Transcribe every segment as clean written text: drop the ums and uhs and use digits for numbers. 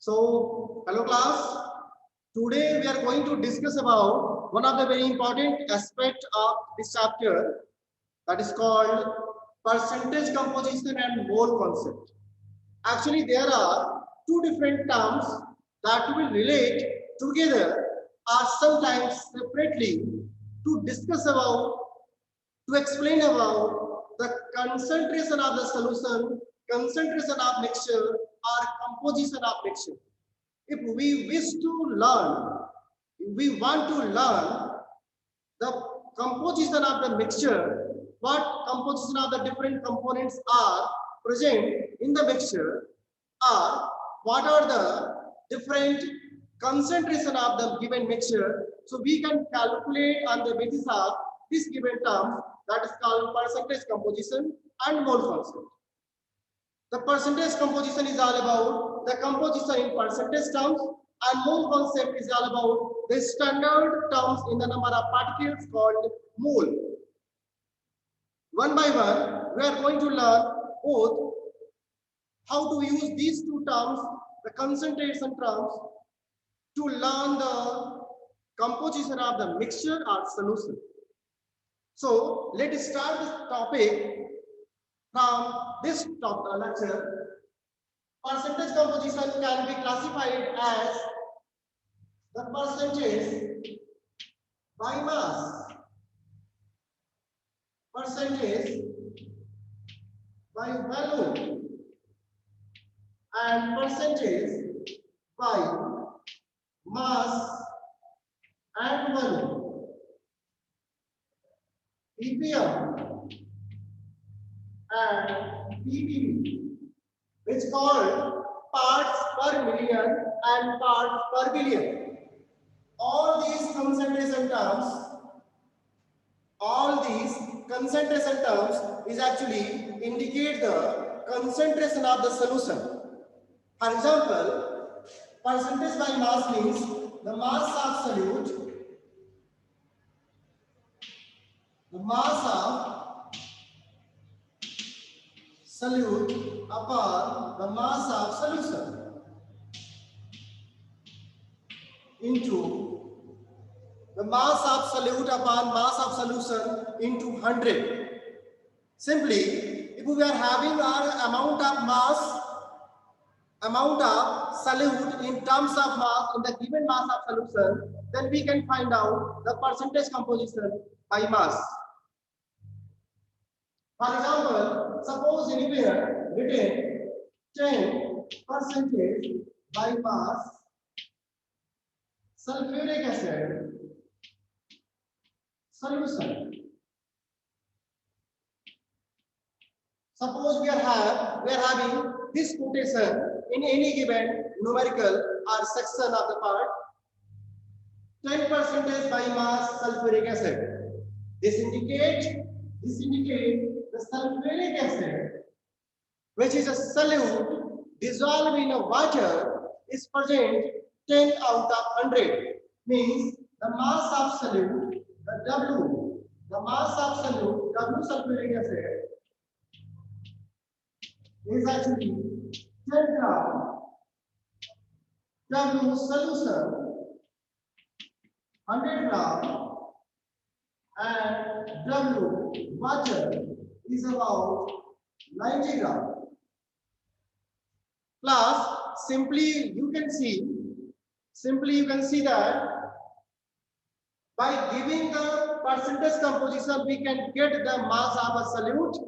So, hello class. Today we are going to discuss about one of the very important aspect of this chapter, that is called percentage composition and mole concept. Actually, there are two different terms that will relate together or sometimes separately to discuss about, to explain about the concentration of the solution, concentration of mixture, or composition of mixture. If we wish to learn, we want to learn the composition of the mixture, what composition of the different components are present in the mixture, or what are the different concentration of the given mixture, so we can calculate on the basis of this given term, that is called percentage composition and mole concept. The percentage composition is all about the composition in percentage terms, and mole concept is all about the standard terms in the number of particles called mole. One by one, we are going to learn both how to use these two terms, the concentration terms, to learn the composition of the mixture or solution. So let's start this topic from this lecture. Percentage composition can be classified as the percentage by mass, percentage by volume, and percentage by mass and volume. ppm and ppb, which called parts per million and parts per billion. All these concentration terms is actually indicate the concentration of the solution. For example, percentage by mass means the mass of solute, upon the mass of solution into the mass of solute upon mass of solution into 100. Simply, if we are having our amount of solute in terms of mass in the given mass of solution, then we can find out the percentage composition by mass. For example, suppose anywhere written 10% by mass sulfuric acid solution. Suppose we are having this quotation in any given numerical or section of the part, 10% by mass sulfuric acid. This indicates the sulfuric acid, which is a solute dissolved in a water, is present 10 out of 100. Means the mass of solute, the mass of solute, W sulfuric acid, is actually 10 gram. W solution 100 gram, and W water is about 90 gram. Plus, simply you can see that by giving the percentage composition, we can get the mass of a solute,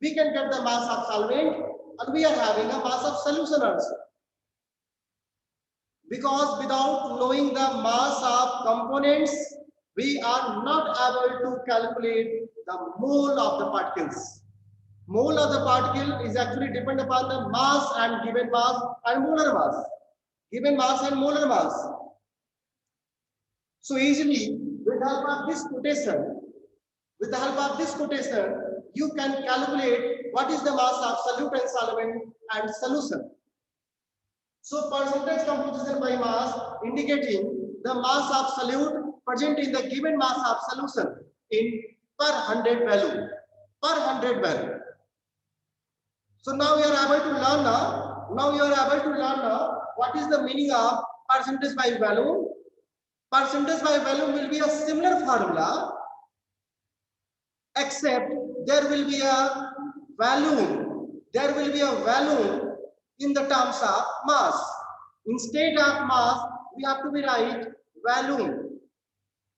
we can get the mass of solvent, and we are having a mass of solution also. Because without knowing the mass of components, we are not able to calculate the mole of the particles. Mole of the particle is actually depend upon the mass and given mass and molar mass. Given mass and molar mass. So easily, with the help of this quotation, you can calculate what is the mass of solute and solvent and solution. So percentage composition by mass indicating the mass of solute present in the given mass of solution in per 100 value. So now we are able to learn now you are able to learn what is the meaning of percentage by volume. Percentage by volume will be a similar formula, except there will be a volume. There will be a volume in the terms of mass. Instead of mass, we have to be write volume.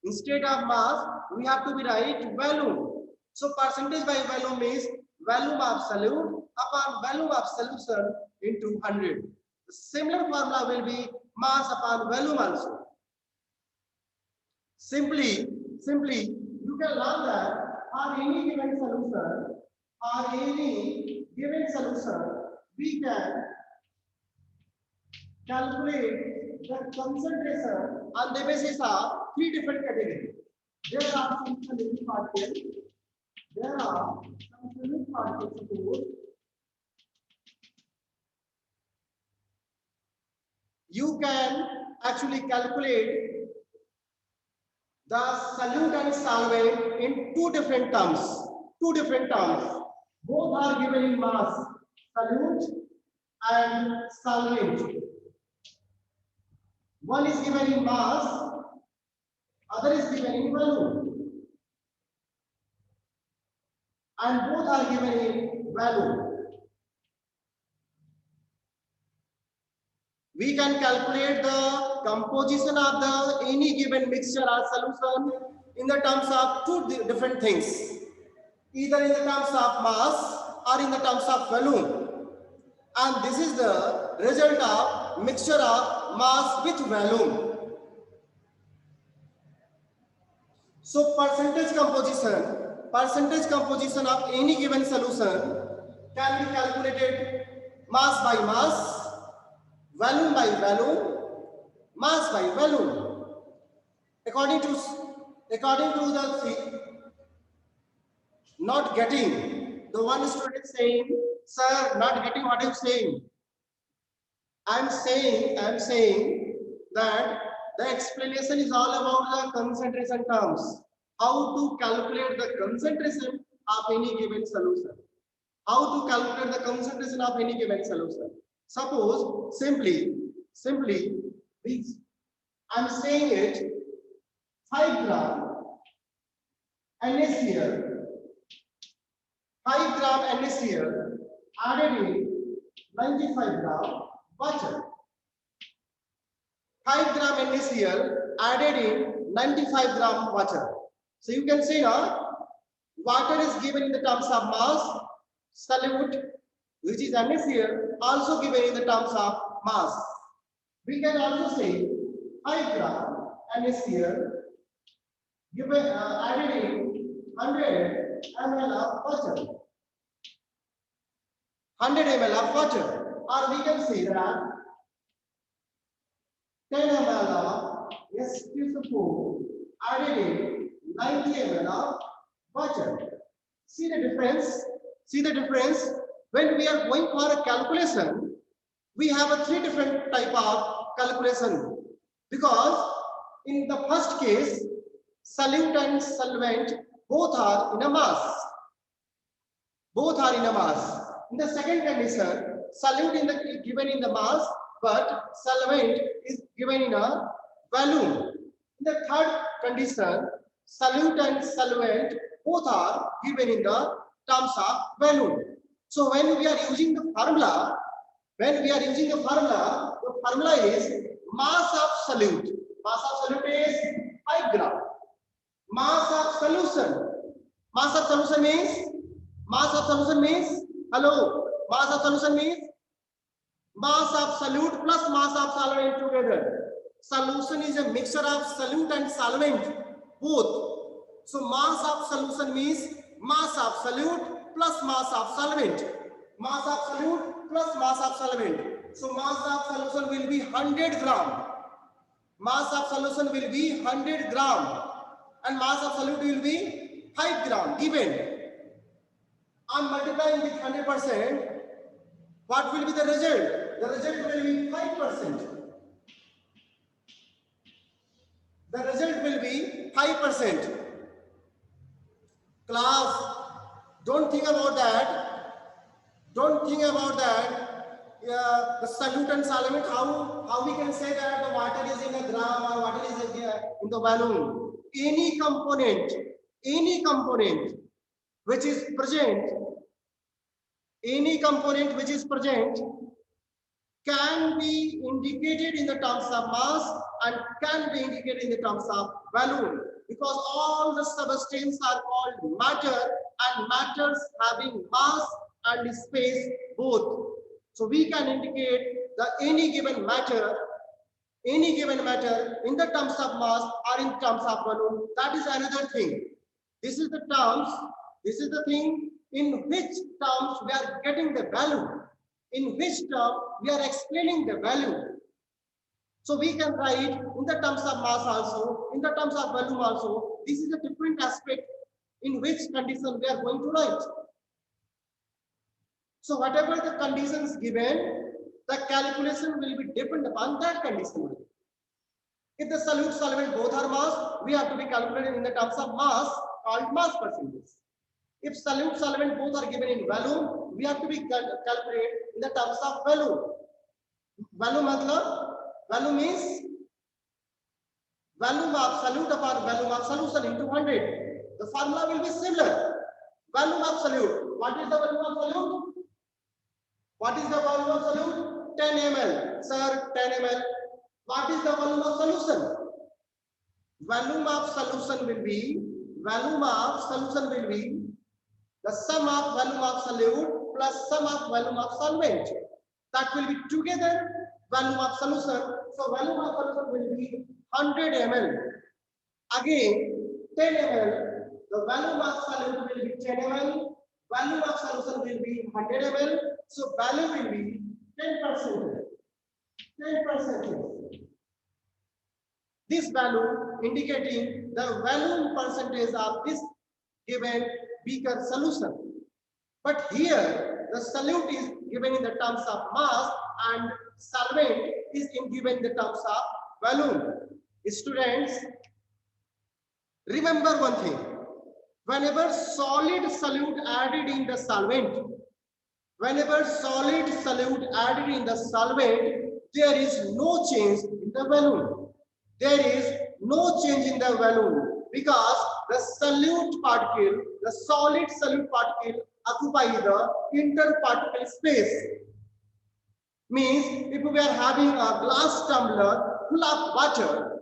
Instead of mass, we have to be write volume. So percentage by volume is volume of solute upon volume of solution into 100. The similar formula will be mass upon volume also. Simply, you can learn that on any given solution, we can calculate the concentration on the basis of three different categories. There are some solute particles. Suppose you can actually calculate the solute and solvent in two different terms. Both are given in mass, solute and solvent. One is given in mass, other is given in volume. And both are given in volume. We can calculate the composition of the any given mixture or solution in the terms of two different things, either in the terms of mass or in the terms of volume. And this is the result of mixture of mass with volume. So percentage composition of any given solution can be calculated mass by mass, volume by volume, mass by volume. According to the not getting, the one student saying, sir, not getting what I'm saying. I'm saying that the explanation is all about the concentration terms. How to calculate the concentration of any given solution. Suppose simply, I'm saying it 5 gram NaCl, 5 gram NaCl added in 95 gram water. 5 gram NaCl added in 95 gram water. So you can say now, water is given in the terms of mass, solute, which is NaCl, also given in the terms of mass. We can also say 5 gram NaCl given added in 100 ml of water. 100 ml of water, or we can say that 10 ml of H2SO4 added in 90 ml of water. See the difference? When we are going for a calculation, we have a three different type of calculation, because in the first case, solute and solvent both are in a mass. In the second condition, solute given in the mass, but solvent is given in a volume. In the third condition, solute and solvent both are given in the terms of volume. So when we are using the formula, the formula is mass of solute. Mass of solute is 5 gram. Mass of solution means hello. Mass of solution means mass of solute plus mass of solvent together. Solution is a mixture of solute and solvent both. So mass of solution means mass of solute plus mass of solvent. Mass of solute plus mass of solvent. So mass of solution will be 100 gram. Mass of solution will be 100 gram. And mass of solute will be 5 gram given. On multiplying with 100%, what will be the result? The result will be 5%. The result will be 5%. Class, don't think about that. the solute and solvent, how we can say that the water is in a gram or water is in the volume? Any component which is present, any component which is present can be indicated in the terms of mass and can be indicated in the terms of volume, because all the substances are called matter, and matters having mass and space both. So we can indicate any given matter in the terms of mass or in terms of volume. That is another thing. This is the thing in which terms we are getting the value, in which term we are explaining the value. So we can write in the terms of mass also, in the terms of volume also. This is a different aspect in which condition we are going to write. So whatever the conditions given, the calculation will be depend upon that condition. If the solute solvent both are mass, we have to be calculated in the terms of mass, called mass percentage. If solute solvent both are given in volume, we have to be calculated in the terms of volume. Volume means volume of solute upon volume of solution into 100. The formula will be similar. Volume of solute. What is the volume of solute? What is the volume of solute? 10 ml. Sir, 10 ml. What is the volume of solution? Volume of solution will be the sum of volume of solute plus sum of volume of solvent. That will be together volume of solution. So volume of solution will be 100 ml. Again 10 ml. The volume of solute will be 10 ml. Volume of solution will be 100 ml. So value will be 10%. 10%. This value indicating the volume percentage of this given beaker solution. But here the solute is given in the terms of mass and solvent is given in the terms of volume. Students, remember one thing. Whenever solid solute added in the solvent, there is no change in the volume. There is no change in the volume because the solid solute particle occupy the interparticle space. Means if we are having a glass tumbler full of water,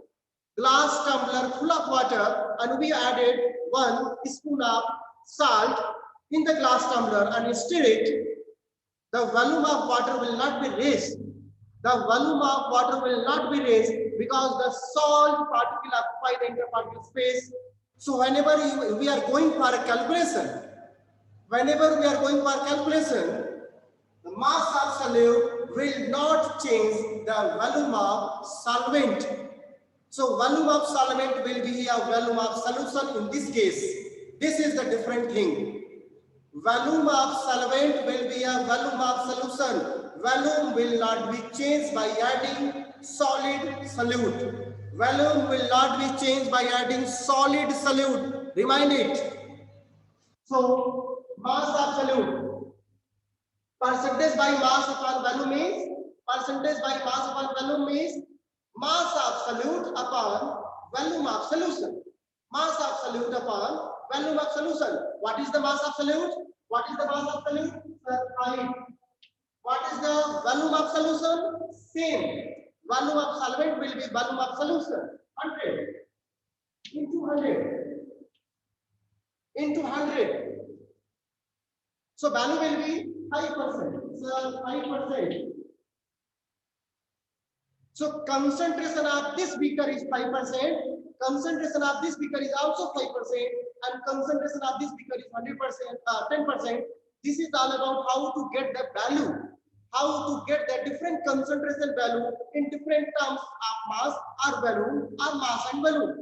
and we added 1 spoon of salt in the glass tumbler and stir it, the volume of water will not be raised. Because the salt particle occupy the interparticle space. So whenever we are going for a calculation, the mass of solute will not change the volume of solvent. So volume of solvent will be a volume of solution in this case. This is the different thing. Volume of solvent will be a volume of solution. Volume will not be changed by adding solid solute. Remind it. So mass of solute. Percentage by mass upon volume means mass of solute upon volume of solution. What is the mass of solute? Sir, 5. What is the volume of solution? Same. Volume of solvent will be volume of solution. 100 into 100. So value will be 5%. Sir, 5%. So concentration of this beaker is 5%. Concentration of this beaker is also 5%, and concentration of this beaker is 10%. This is all about how to get the value, how to get the different concentration value in different terms of mass or volume or mass and volume.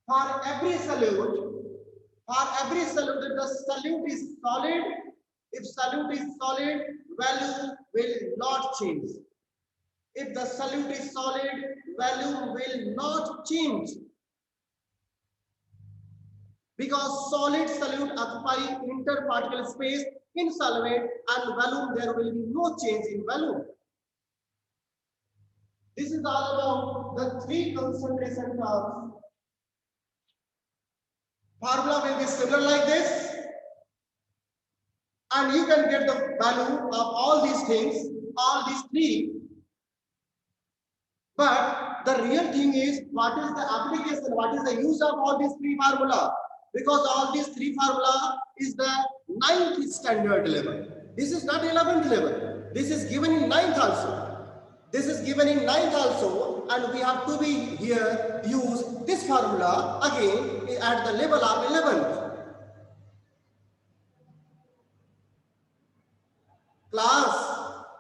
For every solute, the solute is solid. If solute is solid, value will not change. If the solute is solid, value will not change. because solid solute occupy interparticle space in solvent and volume. There will be no change in volume. This is all about the three concentration terms. Formula will be similar like this, and you can get the value of all these things, all these three. But the real thing is, what is the application, what is the use of all these three formula? Because all these three formula is the 9th standard level. This is not 11th level. This is given in 9th also. This is given in 9th also, and we have to be here use this formula again at the level of 11th. Class,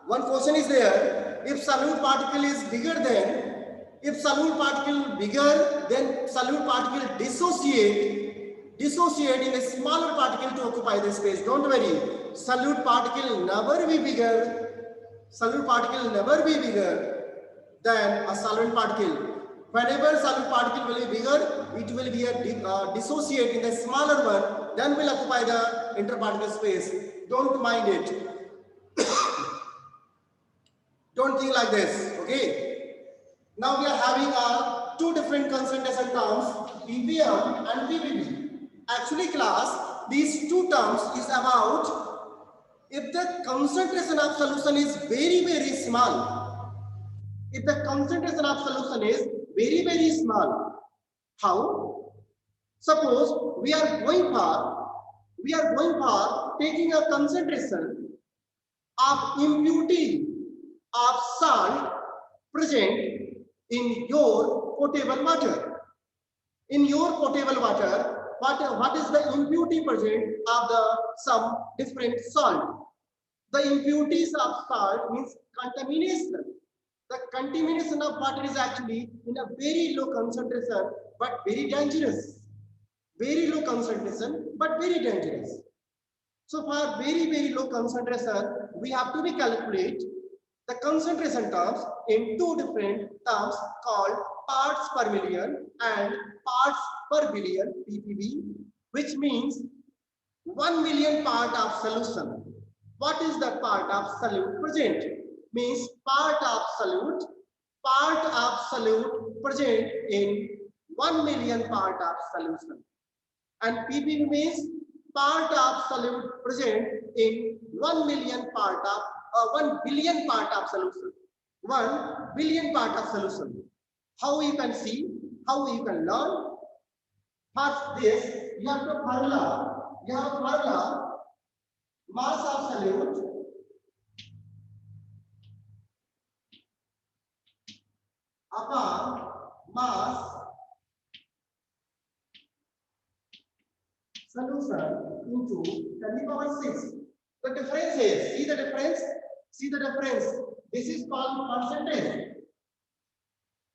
one question is there. If solute particle is bigger than, if solute particle bigger, then solute particle dissociate in a smaller particle to occupy the space. Don't worry, solute particle never be bigger. Solute particle never be bigger than a solvent particle. Whenever solute particle will be bigger, it will be a dissociate in the smaller one, then will occupy the interparticle space. Don't mind it. Don't think like this, okay? Now we are having two different concentration terms, ppm and ppb. Actually, class, these two terms is about if the concentration of solution is very, very small. If the concentration of solution is very, very small, how? Suppose we are going for taking a concentration of impurity of salt present in your potable water. In your potable water, what is the impurity present of some different salt? The impurities of salt means contamination. The contamination of water is actually in a very low concentration but very dangerous. Very low concentration but very dangerous. So for very, very low concentration, we have to be calculate the concentration terms in two different terms called parts per million and parts per billion ppb, which means 1 million part of solution. What is the part of solute present? Means part of solute present in 1 million part of solution. And ppb means part of solute present in 1 million part of 1 billion part of solution. 1 billion part of solution. How you can see, how you can learn? First, this you have to formula. Mass of solute upon mass solution into 10 to the power 6. The difference is, see the difference? See the difference. This is called percentage.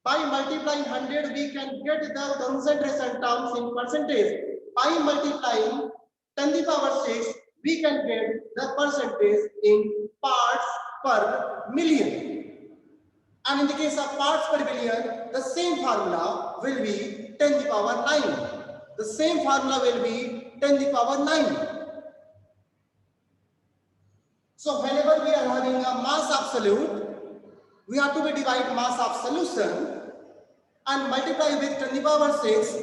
By multiplying 100, we can get the concentration terms in percentage. By multiplying 10 to the power 6, we can get the percentage in parts per million. And in the case of parts per billion, the same formula will be 10 to the power 9. The same formula will be 10 to the power 9. So whenever we are having a mass of solute, we have to divide mass of solution and multiply with 10 to the power 6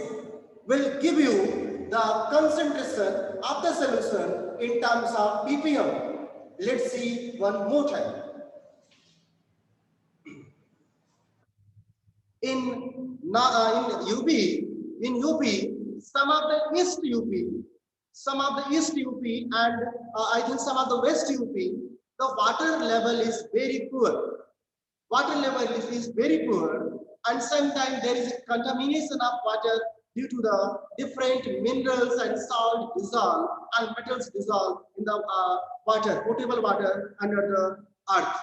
will give you the concentration of the solution in terms of ppm. Let's see one more time. In UP, some of the East UP and I think some of the West UP, the water level is very poor. Water level is very poor, and sometimes there is a contamination of water due to the different minerals and salt dissolve and metals dissolve in the water, potable water under the earth.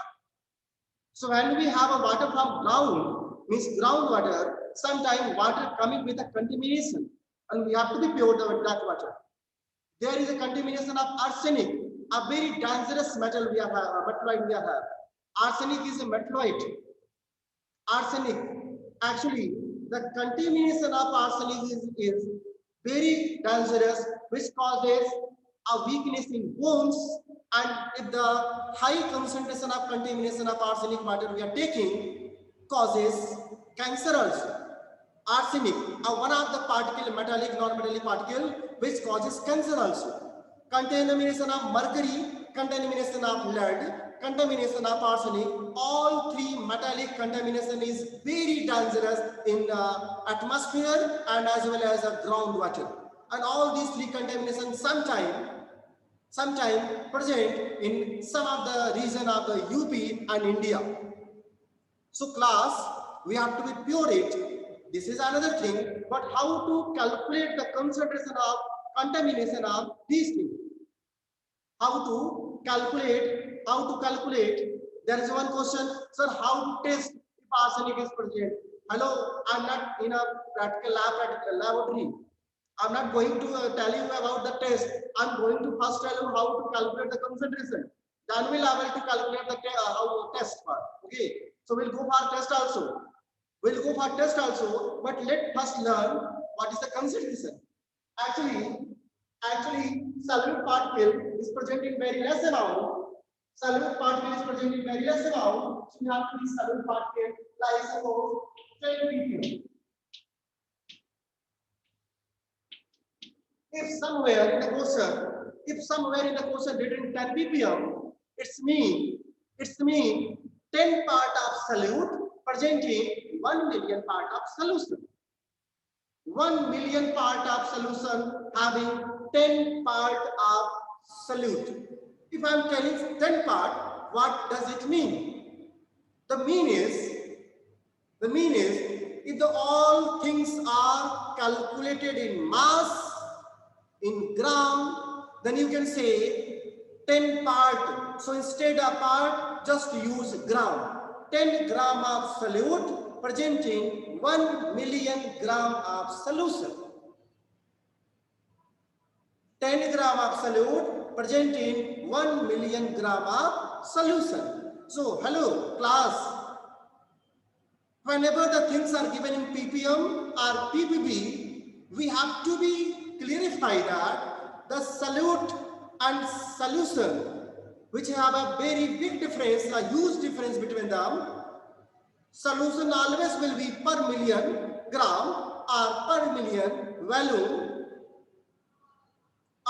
So when we have a water from ground, means groundwater, sometimes water coming with a contamination, and we have to be pure that water. There is a contamination of arsenic, a very dangerous metal we have, metalloid we have. Arsenic is a metalloid. Arsenic, actually, the contamination of arsenic is very dangerous, which causes a weakness in bones. And if the high concentration of contamination of arsenic water we are taking causes cancer also. Arsenic, one of the particle, metallic, non-metallic particle, which causes cancer also. Contamination of mercury, contamination of lead, contamination of arsenic, all three metallic contamination is very dangerous in atmosphere and as well as groundwater. And all these three contaminations sometime present in some of the region of the UP and India. So class, we have to be purate. This is another thing, but how to calculate the concentration of contamination of these things? How to calculate? There is one question, sir, how to test if arsenic is present? Hello, I'm not in a practical laboratory. I'm not going to tell you about the test. I'm going to first tell you how to calculate the concentration. Then we'll able to calculate the test part. Okay. So we'll go for test also. But let first learn what is the concentration. Actually, solute particle is present in very less amount. So we have to be solute particle like suppose 10 ppm. If somewhere in the question written 10 ppm, it's mean 10 part of solute presenting 1 million part of solution. 1 million part of solution having 10 part of solute. If I am telling 10 part, what does it mean? The mean is if the all things are calculated in mass, in gram, then you can say 10 part. So instead of part, just use gram. 10 gram of solute presenting 1 million gram of solution. 10 gram of solute presenting 1 million gram of solution. So hello class. Whenever the things are given in ppm or ppb, we have to be clarify that the solute and solution, which have a very big difference, a huge difference between them. Solution always will be per million gram or per million volume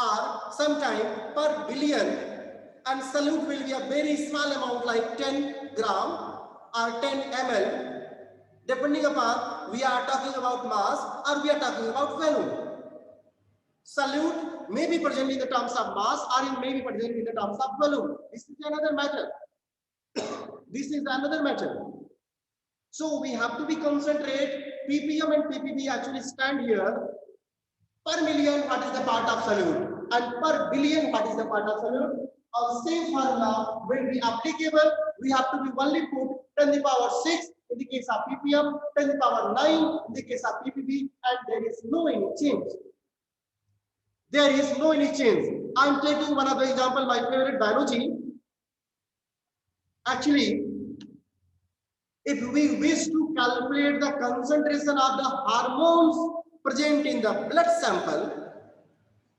or sometime per billion, and solute will be a very small amount like 10 gram or 10 ml, depending upon we are talking about mass or we are talking about volume. Solute may be present in the terms of mass or it may be present in the terms of volume. This is another matter. So we have to be concentrate. ppm and ppb actually stand here. Per million, what is the part of solute? And per billion, what is the part of solute? Our same formula will be applicable. We have to be only put 10 to the power 6 in the case of ppm, 10 to the power 9 in the case of ppb, and there is no any change. I'm taking one of the example, my favorite biology. Actually, if we wish to calculate the concentration of the hormones present in the blood sample,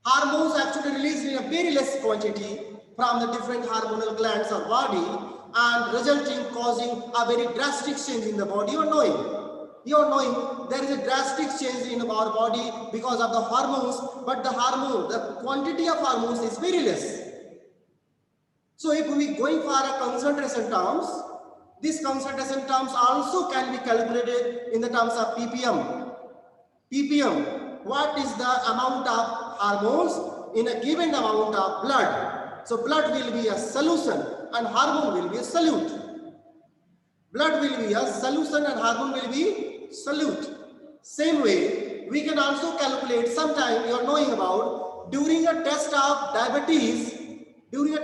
hormones actually released in a very less quantity from the different hormonal glands or body and resulting causing a very drastic change in the body. You are knowing there is a drastic change in our body because of the hormones, but the quantity of hormones is very less. So if we going for a concentration terms, these concentration terms also can be calculated in the terms of ppm. What is the amount of hormones in a given amount of blood? So blood will be a solution and hormone will be a solute. Blood will be a solution and hormone will be solute. Same way, we can also calculate, sometime you are knowing about, during a test of diabetes, we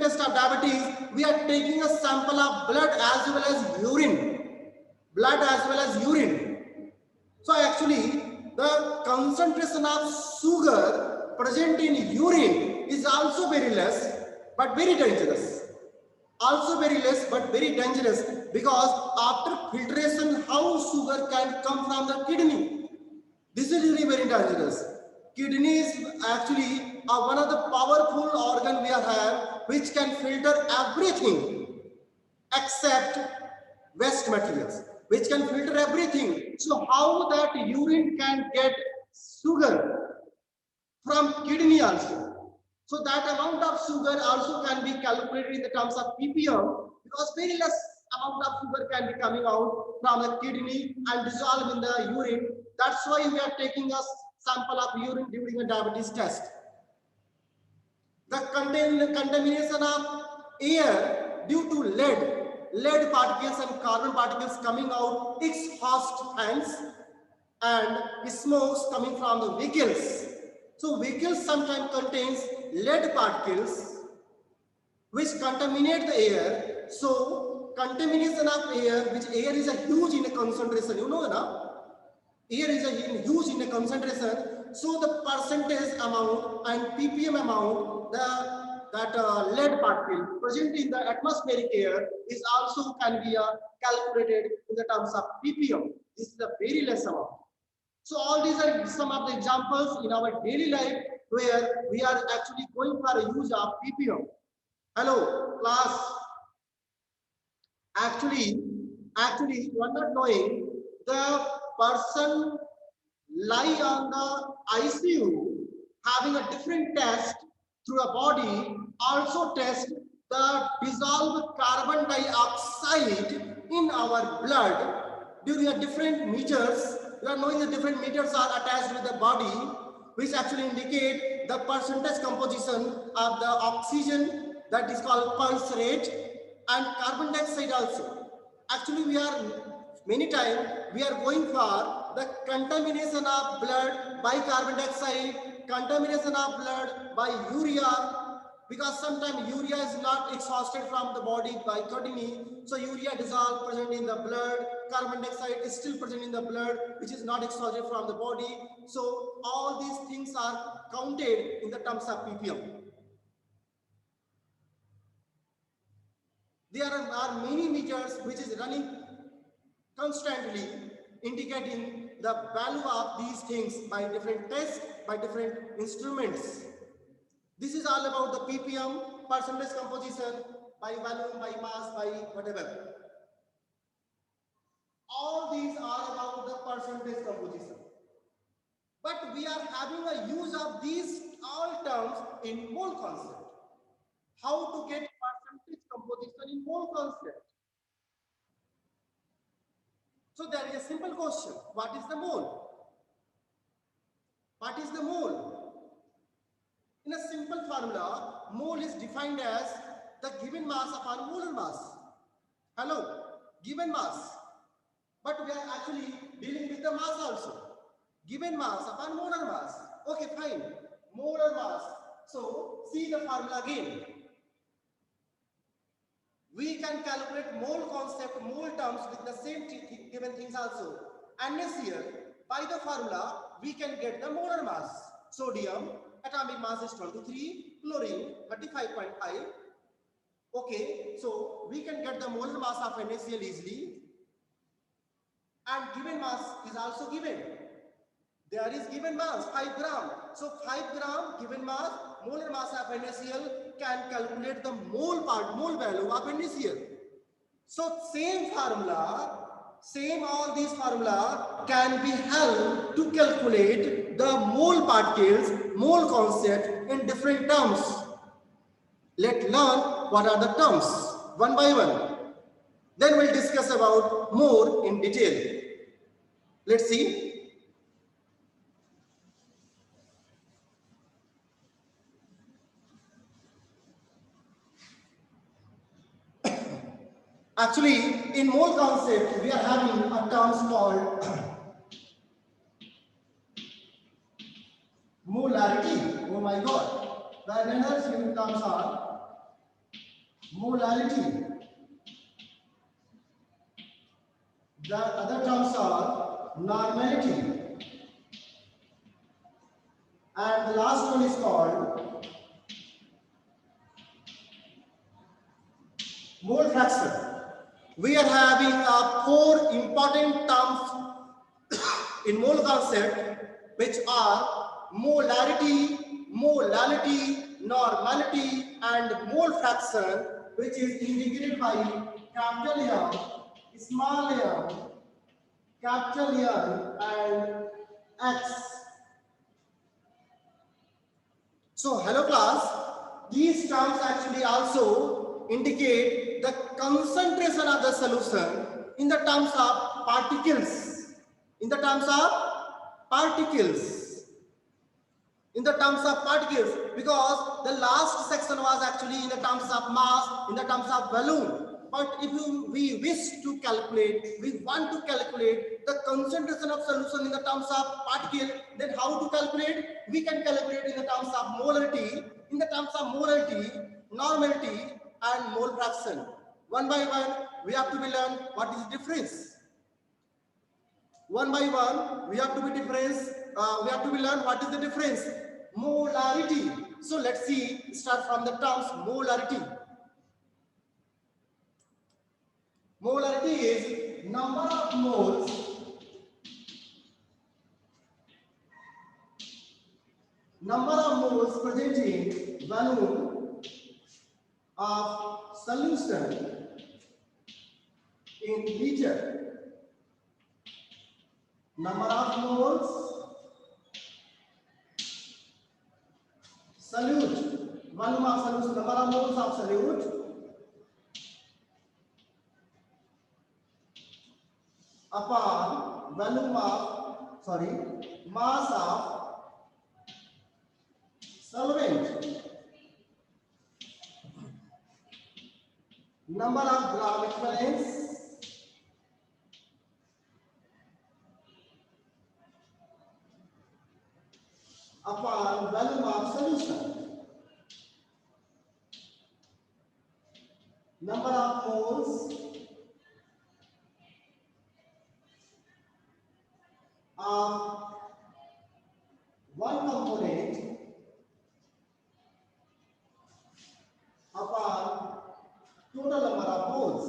are taking a sample of blood as well as urine. So actually, the concentration of sugar present in urine is also very less, but very dangerous. Because after filtration, how sugar can come from the kidney? This is really very dangerous. Kidneys actually are one of the powerful organ we have, which can filter everything except waste materials, which can filter everything. So how that urine can get sugar from kidney also? So that amount of sugar also can be calculated in the terms of ppm, because very less amount of sugar can be coming out from the kidney and dissolved in the urine. That's why we are taking a sample of urine during a diabetes test. The contamination of air due to lead particles and carbon particles coming out, exhaust fans and smokes coming from the vehicles. So vehicles sometimes contains lead particles which contaminate the air. So contamination of air, which air is a huge in a concentration, you know, na? Air is a huge in a concentration. So the percentage amount and ppm amount, that lead particle present in the atmospheric air is also can be calculated in the terms of ppm. This is a very less amount. So all these are some of the examples in our daily life where we are actually going for a use of ppm. Hello, class. Actually, you are not knowing, the person lie on the ICU having a different test through a body, also test the dissolved carbon dioxide in our blood during a different meters. You are knowing the different meters are attached with the body, which actually indicate the percentage composition of the oxygen, that is called pulse rate, and carbon dioxide also. Actually, we are many times we are going for the contamination of blood by carbon dioxide, contamination of blood by urea, because sometimes urea is not exhausted from the body by kidney. So urea dissolved present in the blood, carbon dioxide is still present in the blood, which is not exhausted from the body. So all these things are counted in the terms of ppm. There are many meters which is running constantly, indicating the value of these things by different tests, by different instruments. This is all about the ppm, percentage composition, by volume, by mass, by whatever. All these are about the percentage composition. But we are having a use of these all terms in mole concept. How to get percentage composition in mole concept? So there is a simple question. What is the mole? What is the mole? In a simple formula, mole is defined as the given mass upon molar mass. Hello, given mass. But we are actually dealing with the mass also. Given mass upon molar mass. Okay, fine. Molar mass. So see the formula again. We can calculate mole concept, mole terms with the same given things also. And this here, by the formula, we can get the molar mass. Sodium, atomic mass is 23, chlorine, 35.5. Okay, so we can get the molar mass of NaCl easily. And given mass is also given. There is given mass, 5 gram. So 5 gram given mass, molar mass of NaCl can calculate the mole value of NaCl. So same formula, all these formula can be helped to calculate the mole particles, mole concept in different terms. Let's learn what are the terms one by one. Then we'll discuss about more in detail. Let's see. Actually, in mole concept, we are having a term called molarity. Oh my God. The another unit terms are molarity. The other terms are normality. And the last one is called mole fraction. We are having 4 important terms in mole concept, which are molarity, normality, and mole fraction, which is indicated by capital M, small m, capital M, and X. So, hello class, these terms actually also indicate the concentration of the solution in the terms of particles. In the terms of particles. In the terms of particles, because the last section was actually in the terms of mass, in the terms of volume. But if we wish to calculate, we want to calculate the concentration of solution in the terms of particle, then how to calculate? We can calculate in the terms of molarity, in the terms of molarity, normality, and mole fraction. One by one, we have to be learn what is the difference. One by one, we have to be learn what is the difference. Molarity. So let's see, start from the terms molarity. Molarity is number of moles present in volume of solution in liter. Number of moles solute, volume of solution, number of moles of solute upon volume of, mass of solvent. Number of gram equivalents upon volume of solution. Number of moles of one component upon total number of moles.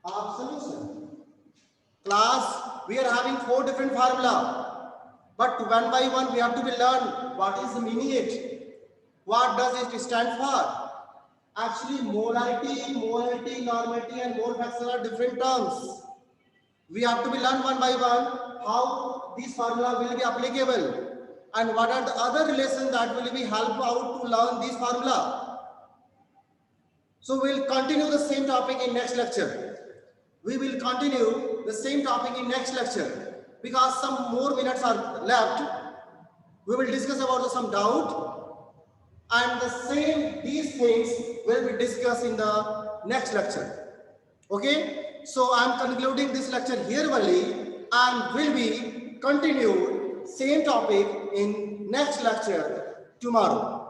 Of solution. Class, we are having 4 different formula, but one by one we have to be learn what is the meaning it, what does it stand for. Actually, molarity, normality, and mole fraction are different terms. We have to be learn one by one how this formula will be applicable and what are the other relations that will be help out to learn this formula. So we will continue the same topic in next lecture. We will continue the same topic in next lecture because some more minutes are left. We will discuss about some doubt. And these things will be discussed in the next lecture. Okay, so I am concluding this lecture here only and will be continued same topic in next lecture tomorrow.